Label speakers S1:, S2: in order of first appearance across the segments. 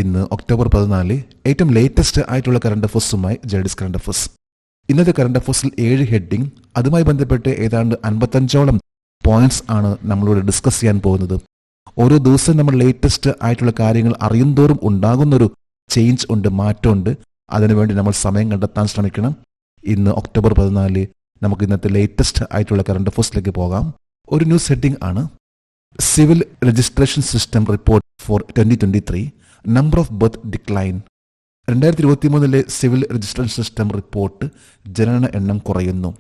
S1: ഇന്ന് ഒക്ടോബർ 14 ഏറ്റവും ലേറ്റസ്റ്റ് ആയിട്ടുള്ള കറണ്ട് അഫേഴ്സുമായി ജെഡിസ് കറണ്ട് അഫേഴ്സ്. ഇന്നത്തെ കറണ്ട് അഫേഴ്സിൽ 7 ഹെഡിങ്, അതുമായി ബന്ധപ്പെട്ട് ഏതാണ്ട് 55ഓളം പോയിന്റ്സ് ആണ് നമ്മളോട് ഡിസ്കസ് ചെയ്യാൻ പോകുന്നത്. ഓരോ ദിവസം നമ്മൾ ലേറ്റസ്റ്റ് ആയിട്ടുള്ള കാര്യങ്ങൾ അറിയുന്തോറും ഉണ്ടാകുന്നൊരു ചേഞ്ച് ഉണ്ട്, മാറ്റമുണ്ട്. അതിനുവേണ്ടി നമ്മൾ സമയം കണ്ടെത്താൻ ശ്രമിക്കണം. ഇന്ന് ഒക്ടോബർ 14 നമുക്ക് ഇന്നത്തെ ലേറ്റസ്റ്റ് ആയിട്ടുള്ള കറണ്ട് അഫേഴ്സിലേക്ക് പോകാം. ഒരു ന്യൂസ് ഹെഡിങ് ആണ് civil registration system report four 2023, number of birth decline. 2023 civil registration system report ജനന എണ്ണം കുറയുന്നു.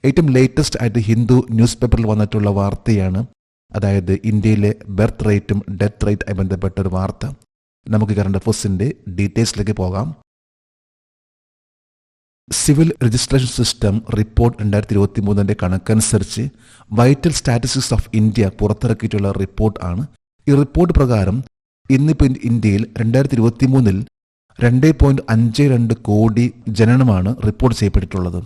S1: ഏറ്റവും ലേറ്റസ്റ്റ് ആയിട്ട് ഹിന്ദു ന്യൂസ് പേപ്പറിൽ വന്നിട്ടുള്ള വാർത്തയാണ്. അതായത് ഇന്ത്യയിലെ ബർത്ത് റേറ്റും ഡെത്ത് റേറ്റുമായി ബന്ധപ്പെട്ട ഒരു വാർത്ത. നമുക്ക് കറണ്ട് അഫേഴ്സിന്റെ ഡീറ്റെയിൽസിലേക്ക് പോകാം. സിവിൽ രജിസ്ട്രേഷൻ സിസ്റ്റം റിപ്പോർട്ട് 2023 കണക്കനുസരിച്ച് വൈറ്റൽ സ്റ്റാറ്റിസ്റ്റിക്സ് ഓഫ് ഇന്ത്യ പുറത്തിറക്കിയിട്ടുള്ള റിപ്പോർട്ട് ആണ്. ഈ റിപ്പോർട്ട് പ്രകാരം ഇന്നിപ്പോൾ ഇന്ത്യയിൽ 2023 2.52 കോടി ജനനമാണ് റിപ്പോർട്ട് ചെയ്യപ്പെട്ടിട്ടുള്ളത്.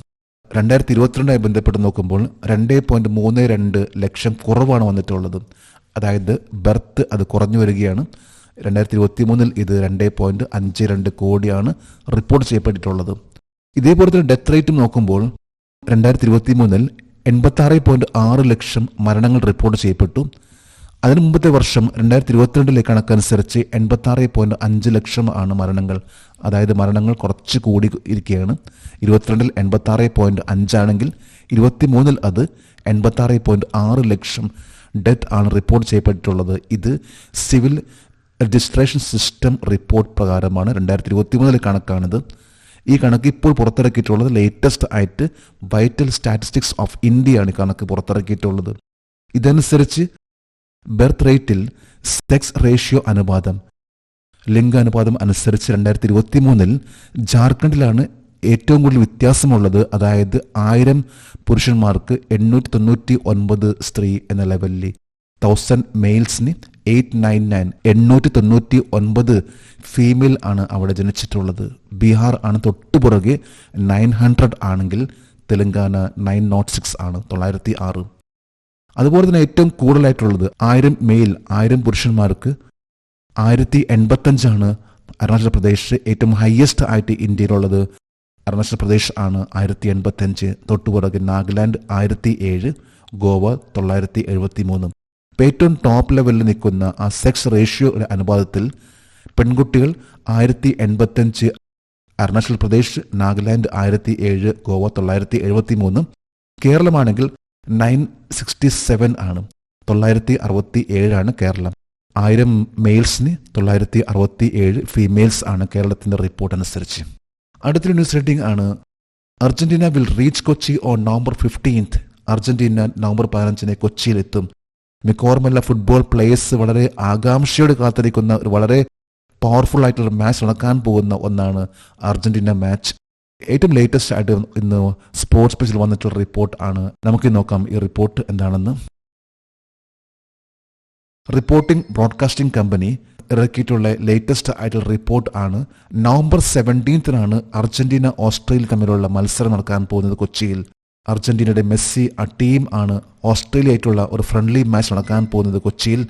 S1: 2022 ബന്ധപ്പെട്ട് നോക്കുമ്പോൾ 2.32 ലക്ഷം കുറവാണ് വന്നിട്ടുള്ളത്. അതായത് ബർത്ത് അത് കുറഞ്ഞു വരികയാണ്. 2023 ഇത് 2.52 കോടിയാണ് റിപ്പോർട്ട് ചെയ്യപ്പെട്ടിട്ടുള്ളത്. ഇതേപോലെ തന്നെ ഡെത്ത് റേറ്റും നോക്കുമ്പോൾ 2023 86.6 ലക്ഷം മരണങ്ങൾ റിപ്പോർട്ട് ചെയ്യപ്പെട്ടു. അതിനു മുമ്പത്തെ വർഷം 2022 കണക്കനുസരിച്ച് 86.5 ലക്ഷം ആണ് മരണങ്ങൾ. അതായത് മരണങ്ങൾ കുറച്ച് കൂടി ഇരിക്കുകയാണ്. 22 86.5 ആണെങ്കിൽ 23 അത് 86.6 ലക്ഷം ഡെത്ത് ആണ് റിപ്പോർട്ട് ചെയ്യപ്പെട്ടിട്ടുള്ളത്. ഇത് സിവിൽ രജിസ്ട്രേഷൻ സിസ്റ്റം റിപ്പോർട്ട് പ്രകാരമാണ്. 2023 കണക്കാണിത്. ഈ കണക്ക് ഇപ്പോൾ പുറത്തിറക്കിയിട്ടുള്ളത് ലേറ്റസ്റ്റ് ആയിട്ട് വൈറ്റൽ സ്റ്റാറ്റിസ്റ്റിക്സ് ഓഫ് ഇന്ത്യയാണ് കണക്ക് പുറത്തിറക്കിയിട്ടുള്ളത്. ഇതനുസരിച്ച് ബർത്ത് റേറ്റിൽ സെക്സ് റേഷ്യോ അനുപാതം, ലിംഗാനുപാതം അനുസരിച്ച് 2023 ജാർഖണ്ഡിലാണ് ഏറ്റവും കൂടുതൽ വ്യത്യാസമുള്ളത്. അതായത് 1000 പുരുഷന്മാർക്ക് 899 സ്ത്രീ എന്ന ലെവലിൽ, 1000 മെയിൽസിന് 899 899 ഫീമെയിൽ ആണ് അവിടെ ജനിച്ചിട്ടുള്ളത്. ബീഹാർ ആണ് തൊട്ടുപുറകെ 900 ആണെങ്കിൽ തെലങ്കാന 906 ആണ്, 906. അതുപോലെ തന്നെ ഏറ്റവും കൂടുതലായിട്ടുള്ളത് 1000 മെയിൽ 1000 പുരുഷന്മാർക്ക് 1085 ആണ് അരുണാചൽ പ്രദേശ്. ഏറ്റവും ഹയസ്റ്റ് ആയിട്ട് ഇന്ത്യയിലുള്ളത് അരുണാചൽ പ്രദേശ് ആണ് 1085. തൊട്ടുപുറകെ നാഗാലാൻഡ് 1007, ഗോവ 973. ഏറ്റവും ടോപ്പ് ലെവലിൽ നിൽക്കുന്ന ആ സെക്സ് റേഷ്യോ അനുപാതത്തിൽ പെൺകുട്ടികൾ 1085 അരുണാചൽ പ്രദേശ്, നാഗാലാൻഡ് 1007, ഗോവ 973. കേരളമാണെങ്കിൽ 967 ആണ്, 967 ആണ് കേരളം. 1000 മെയിൽസിന് 967 ഫീമെയിൽസ് ആണ് കേരളത്തിന്റെ റിപ്പോർട്ട് അനുസരിച്ച്. അടുത്തൊരു ന്യൂസ് റീഡിംഗ് ആണ് Argentina will reach Kochi on November 15. Argentina November 15 കൊച്ചിയിലെത്തും. മിക്കവാറുമെല്ലാം ഫുട്ബോൾ പ്ലേയേഴ്സ് വളരെ ആകാംക്ഷയോട് കാത്തിരിക്കുന്ന ഒരു വളരെ പവർഫുൾ ആയിട്ടുള്ള മാച്ച് നടക്കാൻ പോകുന്ന ഒന്നാണ് അർജന്റീന മാച്ച്. ഏറ്റവും ലേറ്റസ്റ്റ് ആയിട്ട് ഇന്ന് സ്പോർട്സ് പേജിൽ വന്നിട്ടുള്ള റിപ്പോർട്ട് ആണ്. നമുക്ക് നോക്കാം ഈ റിപ്പോർട്ട് എന്താണെന്ന്. റിപ്പോർട്ടിംഗ് ബ്രോഡ്കാസ്റ്റിംഗ് കമ്പനി ഇറക്കിയിട്ടുള്ള ലേറ്റസ്റ്റ് ആയിട്ടുള്ള റിപ്പോർട്ട് ആണ്. നവംബർ 17 അർജന്റീന ഓസ്ട്രേലിയ തമ്മിലുള്ള മത്സരം നടക്കാൻ പോകുന്നത് കൊച്ചിയിൽ. അർജന്റീനയുടെ മെസ്സി ആ ടീം ആണ് ഓസ്ട്രേലിയ ആയിട്ടുള്ള ഒരു ഫ്രണ്ട്ലി മാച്ച് നടക്കാൻ പോകുന്നത് കൊച്ചിയിൽ.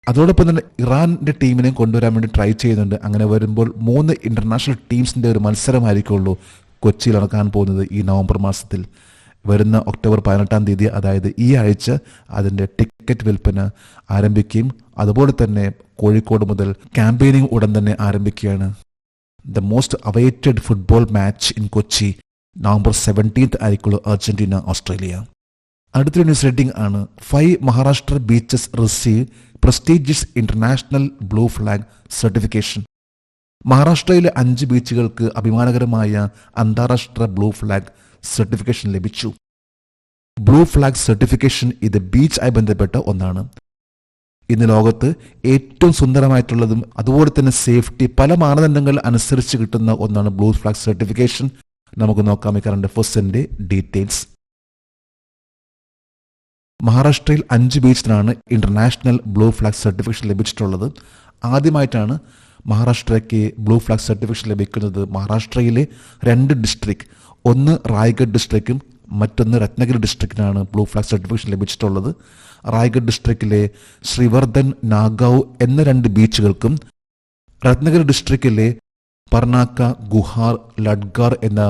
S1: അതോടൊപ്പം തന്നെ ഇറാന്റെ ടീമിനെ കൊണ്ടുവരാൻ വേണ്ടി ട്രൈ ചെയ്യുന്നുണ്ട്. അങ്ങനെ വരുമ്പോൾ 3 ഇന്റർനാഷണൽ ടീംസിന്റെ ഒരു മത്സരമായിരിക്കുള്ളൂ കൊച്ചിയിൽ നടക്കാൻ പോകുന്നത് ഈ നവംബർ മാസത്തിൽ. വരുന്ന ഒക്ടോബർ 18 അതായത് ഈ ആഴ്ച അതിന്റെ ടിക്കറ്റ് വിൽപ്പന ആരംഭിക്കുകയും അതുപോലെ തന്നെ കോഴിക്കോട് മുതൽ ക്യാമ്പയിനിങ് ഉടൻ തന്നെ ആരംഭിക്കുകയാണ്. The most awaited football match in Kochi November 17 ആയിരിക്കുള്ളൂ അർജന്റീന ഓസ്ട്രേലിയ. അടുത്തൊരു ന്യൂസ് റീഡിംഗ് ആണ് 5 Maharashtra beaches receive prestigious international blue flag certification. മഹാരാഷ്ട്രയിലെ 5 ബീച്ചുകൾക്ക് അഭിമാനകരമായ അന്താരാഷ്ട്ര ബ്ലൂ ഫ്ലാഗ് സർട്ടിഫിക്കേഷൻ ലഭിച്ചു. ബ്ലൂ ഫ്ലാഗ് സർട്ടിഫിക്കേഷൻ ഇത് ബീച്ചായി ബന്ധപ്പെട്ട ഒന്നാണ്. ഇന്ന് ലോകത്ത് ഏറ്റവും സുന്ദരമായിട്ടുള്ളതും അതുപോലെ തന്നെ സേഫ്റ്റി പല മാനദണ്ഡങ്ങൾ അനുസരിച്ച് കിട്ടുന്ന ഒന്നാണ് ബ്ലൂ ഫ്ലാഗ് സർട്ടിഫിക്കേഷൻ. നമുക്ക് നോക്കാം ഈ കറണ്ട് അഫേഴ്സിന്റെ ഡീറ്റെയിൽസ്. മഹാരാഷ്ട്രയിൽ 5 ബീച്ചിനാണ് ഇന്റർനാഷണൽ ബ്ലൂ ഫ്ലാഗ് സർട്ടിഫിക്കേഷൻ ലഭിച്ചിട്ടുള്ളത്. ആദ്യമായിട്ടാണ് മഹാരാഷ്ട്രയ്ക്ക് ബ്ലൂ ഫ്ലാഗ് സർട്ടിഫിക്കേഷൻ ലഭിക്കുന്നത്. മഹാരാഷ്ട്രയിലെ 2 ഡിസ്ട്രിക്ട്, ഒന്ന് റായ്ഗഡ് ഡിസ്ട്രിക്റ്റും മറ്റൊന്ന് രത്നഗിരി ഡിസ്ട്രിക്റ്റിനാണ് ബ്ലൂ ഫ്ലാഗ് സർട്ടിഫിക്കേഷൻ ലഭിച്ചിട്ടുള്ളത്. റായ്ഗഡ് ഡിസ്ട്രിക്റ്റിലെ ശ്രീവർദ്ധൻ, നാഗാവ് എന്ന 2 ബീച്ചുകൾക്കും രത്നഗിരി ഡിസ്ട്രിക്റ്റിലെ പർണാക്ക, ഗുഹാർ, ലഡ്ഗാർ എന്ന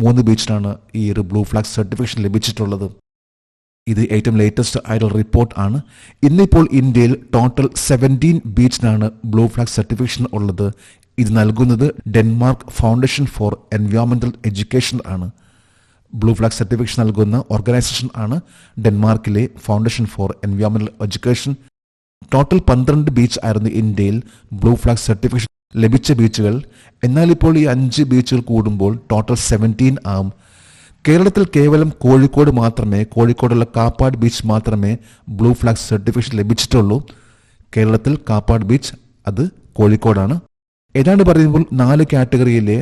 S1: 3 ബീച്ചിനാണ് ഈ ഒരു ബ്ലൂ ഫ്ലാഗ് സർട്ടിഫിക്കേഷൻ ലഭിച്ചിട്ടുള്ളത്. ഇത് ഏറ്റവും ലേറ്റസ്റ്റ് ആയിട്ടുള്ള റിപ്പോർട്ട് ആണ്. ഇന്നിപ്പോൾ ഇന്ത്യയിൽ ടോട്ടൽ 17 ബീച്ചിനാണ് ബ്ലൂ ഫ്ലാഗ് സർട്ടിഫിക്കേഷൻ ഉള്ളത്. ഇത് നൽകുന്നത് ഡെൻമാർക്ക് ഫൗണ്ടേഷൻ ഫോർ എൻവയോൺമെന്റൽ എഡ്യൂക്കേഷൻ ആണ്. ബ്ലൂ ഫ്ലാഗ് സർട്ടിഫിക്കേഷൻ നൽകുന്ന ഓർഗനൈസേഷൻ ആണ് ഡെൻമാർക്കിലെ ഫൗണ്ടേഷൻ ഫോർ എൻവയോൺമെന്റൽ എഡ്യൂക്കേഷൻ. ടോട്ടൽ 12 ബീച്ച് ആയിരുന്നു ഇന്ത്യയിൽ ബ്ലൂ ഫ്ലാഗ് സർട്ടിഫിക്കേഷൻ ലഭിച്ച ബീച്ചുകൾ. എന്നാൽ ഇപ്പോൾ ഈ 5 ബീച്ചുകൾ കൂടുമ്പോൾ ടോട്ടൽ 17 ആവും. കേരളത്തിൽ കേവലം കോഴിക്കോടുള്ള കാപ്പാട് ബീച്ച് മാത്രമേ ബ്ലൂ ഫ്ലാഗ് സർട്ടിഫിക്കേഷൻ ലഭിച്ചിട്ടുള്ളൂ. കേരളത്തിൽ കാപ്പാട് ബീച്ച് അത് കോഴിക്കോടാണ്. ഏതാണ്ട് പറയുമ്പോൾ 4 കാറ്റഗറിയിലെ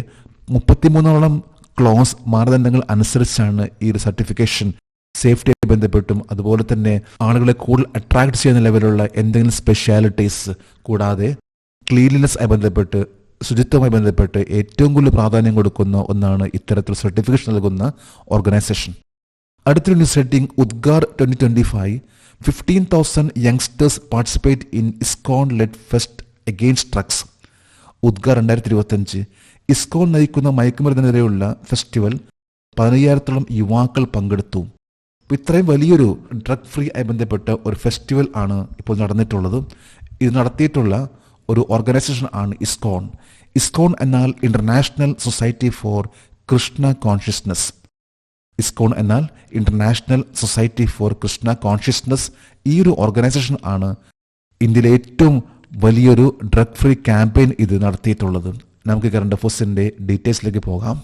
S1: 33ഓളം ക്ലോസ് മാനദണ്ഡങ്ങൾ അനുസരിച്ചാണ് ഈ ഒരു സർട്ടിഫിക്കേഷൻ സേഫ്റ്റിയായി ബന്ധപ്പെട്ടും അതുപോലെ തന്നെ ആളുകളെ കൂടുതൽ അട്രാക്ട് ചെയ്യുന്ന ലെവലുള്ള എന്തെങ്കിലും സ്പെഷ്യാലിറ്റീസ്, കൂടാതെ ക്ലീൻലിനെസ് ആയി ബന്ധപ്പെട്ട്, ശുചിത്വമായി ബന്ധപ്പെട്ട് ഏറ്റവും കൂടുതൽ പ്രാധാന്യം കൊടുക്കുന്ന ഒന്നാണ് ഇത്തരത്തിൽ സർട്ടിഫിക്കേഷൻ നൽകുന്ന ഓർഗനൈസേഷൻ. അടുത്തൊരു news heading, Udgar 2025 15,000 youngsters participate in ISKCON led fest against drugs. Udgar 2025 ISKCON നയിക്കുന്ന മയക്കുമരുന്നിനെതിരെയുള്ള ഫെസ്റ്റിവൽ 15,000-ഓളം യുവാക്കൾ പങ്കെടുത്തു. ഇത്രയും വലിയൊരു ഡ്രഗ് ഫ്രീ ആയി ബന്ധപ്പെട്ട ഒരു ഫെസ്റ്റിവൽ ആണ് ഇപ്പോൾ നടന്നിട്ടുള്ളത്. ഇത് നടത്തിയിട്ടുള്ള ഒരു ഓർഗനൈസേഷൻ ആണ് ഇസ്കോൺ. ഇസ്കോൺ എന്നാൽ international society for Krishna consciousness. ISKCON എന്നാൽ international society for Krishna consciousness. ഈ ഒരു ഓർഗനൈസേഷൻ ആണ് ഇന്ത്യയിലെ ഏറ്റവും വലിയൊരു ഡ്രഗ് ഫ്രീ ക്യാമ്പയിൻ ഇത് നടത്തിയിട്ടുള്ളത്. നമുക്ക് കറണ്ട് അഫയേഴ്സിന്റെ ഡീറ്റെയിൽസിലേക്ക് പോകാം.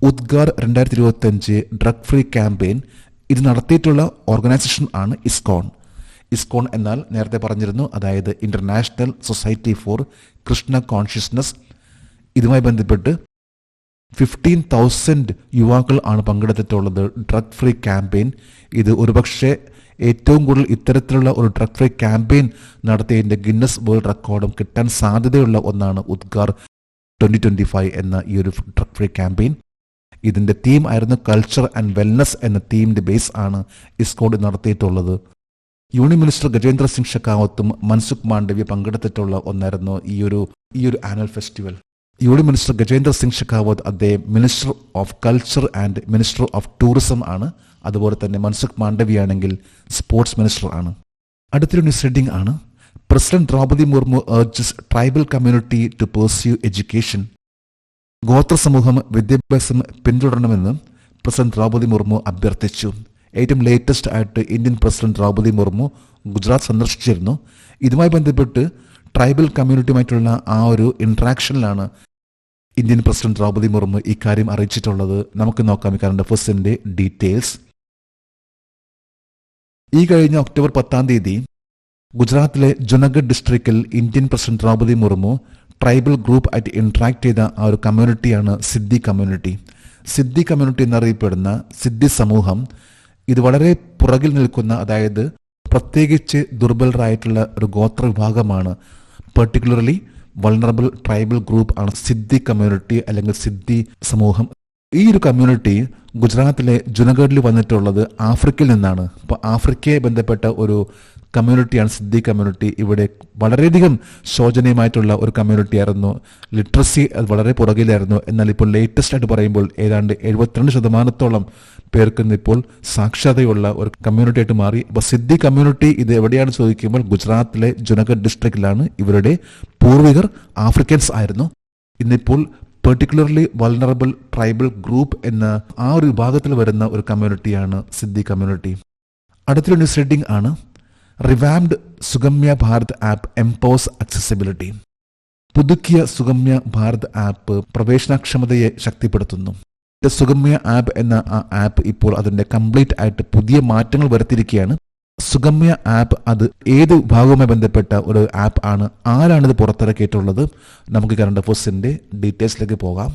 S1: ഉദ്ഗാർ 2025 ഡ്രഗ് ഫ്രീ ക്യാമ്പയിൻ ഇത് നടത്തിയിട്ടുള്ള ഓർഗനൈസേഷൻ ആണ് ഇസ്കോൺ. ഇസ്കോൺ എന്നാൽ നേരത്തെ പറഞ്ഞിരുന്നു, അതായത് international society for Krishna consciousness. ഇതുമായി ബന്ധപ്പെട്ട് 15,000 യുവാക്കൾ ആണ് പങ്കെടുത്തിട്ടുള്ളത് ഡ്രഗ് ഫ്രീ ക്യാമ്പയിൻ. ഇത് ഒരുപക്ഷെ ഏറ്റവും കൂടുതൽ ഇത്തരത്തിലുള്ള ഒരു ഡ്രഗ് ഫ്രീ ക്യാമ്പയിൻ നടത്തിയതിന്റെ ഗിന്നസ് വേൾഡ് റെക്കോർഡും കിട്ടാൻ സാധ്യതയുള്ള ഒന്നാണ് ഉദ്ഗാർ 2025 എന്ന ഈ ഒരു ഡ്രഗ് ഫ്രീ ക്യാമ്പയിൻ. ഇതിന്റെ തീം ആയിരുന്നു കൾച്ചർ ആൻഡ് വെൽനസ് എന്ന തീമിന്റെ ബേസ് ആണ് ഇസ്കോൺ നടത്തിയിട്ടുള്ളത്. യൂണിയൻ മിനിസ്റ്റർ ഗജേന്ദ്ര സിംഗ് ഷെഖാവത്തും മൻസുഖ് മാണ്ഡവ്യ പങ്കെടുത്തിട്ടുള്ള ഒന്നായിരുന്നു ഈ ഒരു annual festival. Union minister Gajendra Singh Shekhawat അദ്ദേഹം minister of culture and minister of tourism ആണ്. അതുപോലെ തന്നെ മൻസുഖ് മാണ്ഡവ്യ ആണെങ്കിൽ സ്പോർട്സ് മിനിസ്റ്റർ ആണ്. അടുത്തൊരു ന്യൂസ് ഹെഡിംഗ് ആണ്, president Draupadi Murmu urges tribal community to pursue education. ഗോത്ര സമൂഹം വിദ്യാഭ്യാസം പിന്തുടരണമെന്ന് പ്രസിഡന്റ് ദ്രൗപദി മുർമു അഭ്യർത്ഥിച്ചു. ഏറ്റവും ലേറ്റസ്റ്റ് ആയിട്ട് ഇന്ത്യൻ പ്രസിഡന്റ് ദ്രൗപദി മുർമു ഗുജറാത്ത് സന്ദർശിച്ചിരുന്നു. ഇതുമായി ബന്ധപ്പെട്ട് ട്രൈബൽ കമ്മ്യൂണിറ്റിയുമായിട്ടുള്ള ആ ഒരു ഇന്ററാക്ഷനിലാണ് ഇന്ത്യൻ പ്രസിഡന്റ് ദ്രൗപദി മുർമു ഇക്കാര്യം അറിയിച്ചിട്ടുള്ളത്. നമുക്ക് നോക്കാം ഈ കറണ്ട് അഫയേഴ്സിന്റെ ഡീറ്റെയിൽസ്. ഈ കഴിഞ്ഞ ഒക്ടോബർ 10 ഗുജറാത്തിലെ ജുനഗഡ് ഡിസ്ട്രിക്റ്റിൽ Indian president Draupadi Murmu tribal group ആയിട്ട് ഇന്ററാക്ട് ചെയ്ത ആ ഒരു കമ്മ്യൂണിറ്റിയാണ് സിദ്ധി കമ്മ്യൂണിറ്റി. സിദ്ധി കമ്മ്യൂണിറ്റി എന്നറിയപ്പെടുന്ന സിദ്ധി സമൂഹം ഇത് വളരെ പുറകിൽ നിൽക്കുന്ന, അതായത് പ്രത്യേകിച്ച് ദുർബലരായിട്ടുള്ള ഒരു ഗോത്ര വിഭാഗമാണ്. പെർട്ടിക്കുലർലി വൾണറബിൾ ട്രൈബൽ ഗ്രൂപ്പ് ആണ് സിദ്ധി കമ്മ്യൂണിറ്റി അല്ലെങ്കിൽ സിദ്ധി സമൂഹം. ഈ ഒരു കമ്മ്യൂണിറ്റി ഗുജറാത്തിലെ ജുനഗഡിൽ വന്നിട്ടുള്ളത് ആഫ്രിക്കയിൽ നിന്നാണ്. അപ്പോൾ ആഫ്രിക്കയെ ബന്ധപ്പെട്ട ഒരു കമ്മ്യൂണിറ്റിയാണ് സിദ്ധി കമ്മ്യൂണിറ്റി. ഇവിടെ വളരെയധികം ശോചനീയമായിട്ടുള്ള ഒരു കമ്മ്യൂണിറ്റി ആയിരുന്നു. ലിറ്ററസി അത് വളരെ പുറകിലായിരുന്നു. എന്നാൽ ഇപ്പോൾ ലേറ്റസ്റ്റ് ആയിട്ട് പറയുമ്പോൾ ഏതാണ്ട് 72% പേർക്ക് ഇപ്പോൾ സാക്ഷരതയുള്ള ഒരു കമ്മ്യൂണിറ്റി ആയിട്ട് മാറി. അപ്പോൾ സിദ്ധി കമ്മ്യൂണിറ്റി ഇത് എവിടെയാണ് ചോദിക്കുമ്പോൾ ഗുജറാത്തിലെ ജുനഗഡ് ഡിസ്ട്രിക്റ്റിലാണ്. ഇവരുടെ പൂർവികർ ആഫ്രിക്കൻസ് ആയിരുന്നു. ഇന്നിപ്പോൾ പെർട്ടിക്കുലർലി വൾണറബിൾ ട്രൈബൽ ഗ്രൂപ്പ് എന്ന ആ ഒരു വിഭാഗത്തിൽ വരുന്ന ഒരു കമ്മ്യൂണിറ്റിയാണ് സിദ്ധി കമ്മ്യൂണിറ്റി. അടുത്തൊരു ന്യൂസ് ഹെഡിംഗ് ആണ്, revamped Sugamya Bharat app empowers accessibility. പുതുക്കിയ സുഗമ്യ ഭാരത് ആപ്പ് പ്രവേശനക്ഷമതയെ ശക്തിപ്പെടുത്തുന്നു. സുഗമ്യ ആപ്പ് എന്ന ആ ആപ്പ് ഇപ്പോൾ അതിന്റെ കംപ്ലീറ്റ് ആയിട്ട് പുതിയ മാറ്റങ്ങൾ വരുത്തിയിരിക്കുകയാണ്. സുഗമ്യ ആപ്പ് അത് ഏത് വിഭാഗവുമായി ബന്ധപ്പെട്ട ഒരു ആപ്പ് ആണ്, ആരാണിത് പുറത്തിറക്കിയിട്ടുള്ളത്? നമുക്ക് കറണ്ട് അഫയേഴ്സിന്റെ ഡീറ്റെയിൽസിലേക്ക് പോകാം.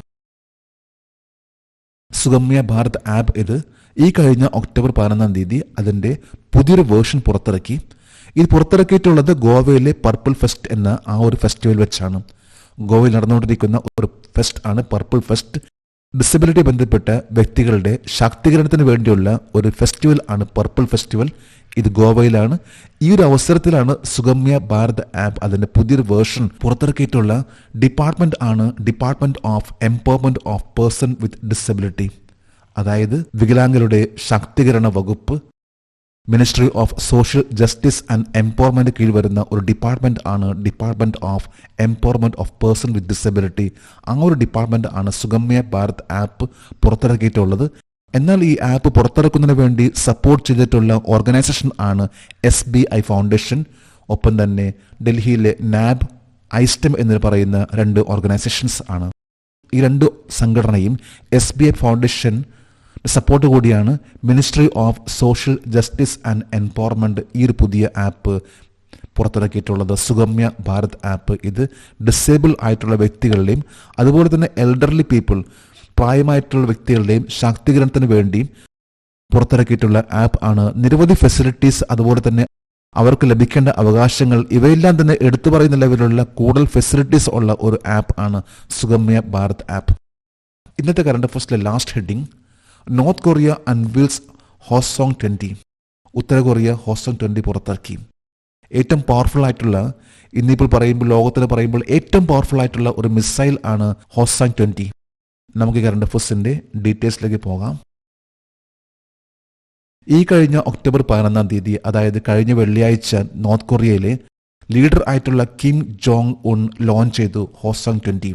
S1: സുഗമ്യ ഭാരത് ആപ്പ് ഇത് ഈ കഴിഞ്ഞ ഒക്ടോബർ 11 അതിന്റെ പുതിയൊരു വേർഷൻ പുറത്തിറക്കി. ഇത് പുറത്തിറക്കിയിട്ടുള്ളത് ഗോവയിലെ പർപ്പിൾ ഫെസ്റ്റ് എന്ന ആ ഒരു ഫെസ്റ്റിവൽ വെച്ചാണ്. ഗോവയിൽ നടന്നുകൊണ്ടിരിക്കുന്ന ഒരു ഫെസ്റ്റ് ആണ് പർപ്പിൾ ഫെസ്റ്റ്. ഡിസബിലിറ്റി ബന്ധപ്പെട്ട വ്യക്തികളുടെ ശാക്തീകരണത്തിന് വേണ്ടിയുള്ള ഒരു ഫെസ്റ്റിവൽ ആണ് പർപ്പിൾ ഫെസ്റ്റിവൽ. ഇത് ഗോവയിലാണ്. ഈ ഒരു അവസരത്തിലാണ് സുഗമ്യ ഭാരത് ആപ്പ് അതിന്റെ പുതിയൊരു വേർഷൻ പുറത്തിറക്കിയിട്ടുള്ള. ഡിപ്പാർട്ട്മെന്റ് ആണ് department of empowerment of person with disability, അതായത് വികലാംഗരുടെ ശാക്തീകരണ വകുപ്പ്, ministry of social justice and empowerment കീഴിൽ വരുന്ന ഒരു ഡിപ്പാർട്ട്മെന്റ് ആണ് department of empowerment of person with disability. ആ ഒരു ഡിപ്പാർട്ട്മെന്റ് ആണ് സുഗമ്യ ഭാരത് ആപ്പ് പുറത്തിറക്കിയിട്ടുള്ളത്. എന്നാൽ ഈ ആപ്പ് പുറത്തിറക്കുന്നതിന് വേണ്ടി സപ്പോർട്ട് ചെയ്തിട്ടുള്ള ഓർഗനൈസേഷൻ ആണ് SBI ഫൗണ്ടേഷൻ. ഒപ്പം തന്നെ ഡൽഹിയിലെ നാബ്, ഐസ്റ്റം എന്ന് പറയുന്ന 2 ഓർഗനൈസേഷൻസ് ആണ്. ഈ 2 സംഘടനയും SBI ഫൗണ്ടേഷൻ സപ്പോർട്ട് കൂടിയാണ് ministry of social justice and empowerment ഈ ഒരു പുതിയ ആപ്പ് പുറത്തിറക്കിയിട്ടുള്ളത്. സുഗമ്യ ഭാരത് ആപ്പ് ഇത് ഡിസേബിൾ ആയിട്ടുള്ള വ്യക്തികളുടെയും അതുപോലെ തന്നെ എൽഡർലി പീപ്പിൾ, പ്രായമായിട്ടുള്ള വ്യക്തികളുടെയും ശാക്തീകരണത്തിന് വേണ്ടി പുറത്തിറക്കിയിട്ടുള്ള ആപ്പ് ആണ്. നിരവധി ഫെസിലിറ്റീസ്, അതുപോലെ തന്നെ അവർക്ക് ലഭിക്കേണ്ട അവകാശങ്ങൾ, ഇവയെല്ലാം തന്നെ എടുത്തു പറയുന്ന ലെവലിലുള്ള കൂടുതൽ ഫെസിലിറ്റീസ് ഉള്ള ഒരു ആപ്പ് ആണ് സുഗമ്യ ഭാരത് ആപ്പ്. ഇന്നത്തെ കറണ്ട് അഫയേഴ്സിലെ last heading, North Korea unveils Hwasong 20. ഉത്തര കൊറിയ ഹോസോങ് 20 പുറത്തിറക്കി. ഏറ്റവും പവർഫുൾ ആയിട്ടുള്ള, ഇന്നിപ്പോൾ പറയുമ്പോൾ ലോകത്തിന് പറയുമ്പോൾ ഏറ്റവും പവർഫുൾ ആയിട്ടുള്ള ഒരു മിസൈൽ ആണ് ഹോസോങ് 20. നമുക്ക് കറണ്ട് അഫയേഴ്സിന്റെ ഡീറ്റെയിൽസിലേക്ക് പോകാം. ഈ കഴിഞ്ഞ ഒക്ടോബർ 11-ാം തീയതി, അതായത് കഴിഞ്ഞ വെള്ളിയാഴ്ച, നോർത്ത് കൊറിയയിലെ ലീഡർ ആയിട്ടുള്ള കിം ജോങ് ഉൺ ലോഞ്ച് ചെയ്തു ഹോസോങ് 20.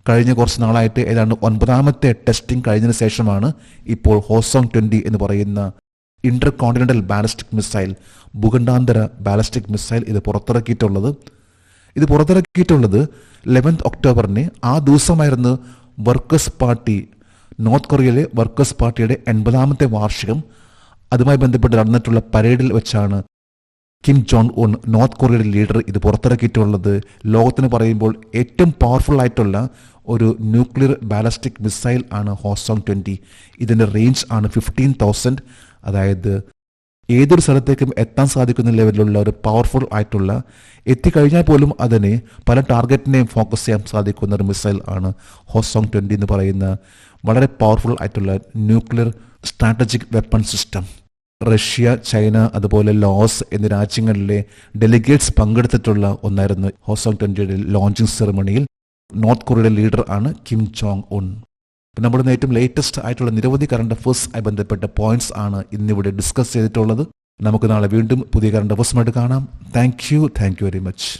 S1: കഴിഞ്ഞ കുറച്ച് നാളായിട്ട് ഏതാണ്ട് 9ാമത്തെ ടെസ്റ്റിംഗ് കഴിഞ്ഞതിന് ശേഷമാണ് ഇപ്പോൾ ഹോസോങ് 20 എന്ന് പറയുന്ന ഇന്റർ കോണ്ടിനെന്റൽ ബാലിസ്റ്റിക് മിസൈൽ, ഭൂഖണ്ഡാന്തര ബാലിസ്റ്റിക് മിസൈൽ ഇത് പുറത്തിറക്കിയിട്ടുള്ളത്. ഇത് പുറത്തിറക്കിയിട്ടുള്ളത് 11 ഒക്ടോബറിന്. ആ ദിവസമായിരുന്നു വർക്കേഴ്സ് പാർട്ടി, നോർത്ത് കൊറിയയിലെ വർക്കേഴ്സ് പാർട്ടിയുടെ 80ാമത്തെ വാർഷികം. അതുമായി ബന്ധപ്പെട്ട് നടന്നിട്ടുള്ള പരേഡിൽ വെച്ചാണ് കിം ജോങ് ഉൺ, നോർത്ത് കൊറിയയുടെ ലീഡർ, ഇത് പുറത്തിറക്കിയിട്ടുള്ളത്. ലോകത്തിന് പറയുമ്പോൾ ഏറ്റവും പവർഫുൾ ആയിട്ടുള്ള ഒരു ന്യൂക്ലിയർ ബാലിസ്റ്റിക് മിസൈൽ ആണ് ഹോസോങ് 20. ഇതിൻ്റെ റേഞ്ച് ആണ് 15,000, അതായത് ഏതൊരു സ്ഥലത്തേക്കും എത്താൻ സാധിക്കുന്ന ലെവലിലുള്ള ഒരു പവർഫുൾ ആയിട്ടുള്ള, എത്തിക്കഴിഞ്ഞാൽ പോലും അതിനെ പല ടാർഗറ്റിനെയും ഫോക്കസ് ചെയ്യാൻ സാധിക്കുന്ന ഒരു മിസൈൽ ആണ് ഹോസോങ് 20 എന്ന് പറയുന്ന വളരെ പവർഫുൾ ആയിട്ടുള്ള nuclear strategic weapon system. Russia, China, അതുപോലെ ലോസ് എന്നീ രാജ്യങ്ങളിലെ ഡെലിഗേറ്റ്സ് പങ്കെടുത്തിട്ടുള്ള ഒന്നായിരുന്നു ഹോസോങ് 20യുടെ ലോഞ്ചിങ് സെറമണിയിൽ. നോർത്ത് കൊറിയയുടെ ലീഡർ ആണ് കിം ജോങ് ഉൺ. നമ്മുടെ ഏറ്റവും ലേറ്റസ്റ്റ് ആയിട്ടുള്ള നിരവധി കറണ്ട് അഫയേഴ്സ് ആയി ബന്ധപ്പെട്ട പോയിന്റ്സ് ആണ് ഇന്നിവിടെ ഡിസ്കസ് ചെയ്തിട്ടുള്ളത്. നമുക്ക് നാളെ വീണ്ടും പുതിയ കറണ്ട് അഫയേഴ്സുമായിട്ട് കാണാം. Thank you very much.